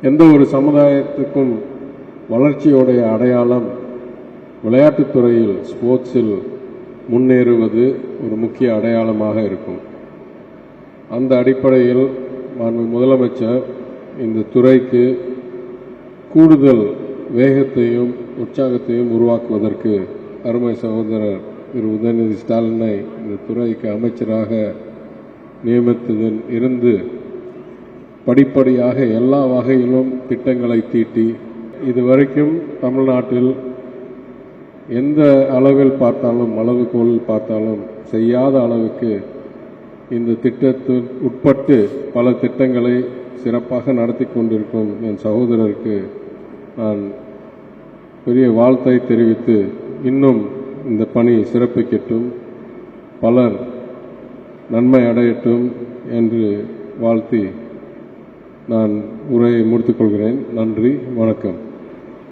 எந்த ஒரு சமுதாயத்துக்கும் வளர்ச்சியோடைய அடையாளம் விளையாட்டுத் துறையில் ஸ்போர்ட்ஸில் முன்னேறுவது ஒரு முக்கிய அடையாளமாக இருக்கும். அந்த அடிப்படையில் முதலமைச்சர் இந்த துறைக்கு கூடுதல் வேகத்தையும் உற்சாகத்தையும் உருவாக்குவதற்கு அருமை சகோதரர் திரு உதயநிதி ஸ்டாலினை இந்த துறைக்கு அமைச்சராக நியமித்ததில் இருந்து படிப்படியாக எல்லா வகையிலும் திட்டங்களை தீட்டி இதுவரைக்கும் தமிழ்நாட்டில் எந்த அளவில் பார்த்தாலும் அளவுகோலில் பார்த்தாலும் செய்யாத அளவுக்கு இந்த திட்டத்தில் உட்பட்டு பல திட்டங்களை சிறப்பாக நடத்தி கொண்டிருக்கும் என் சகோதரருக்கு நான் பெரிய வாழ்த்தை தெரிவித்து இன்னும் இந்த பணி சிறப்பிக்கட்டும், பலர் நன்மை அடையட்டும் என்று வாழ்த்தி நான் உரையை முடித்துக் கொள்கிறேன். நன்றி, வணக்கம்.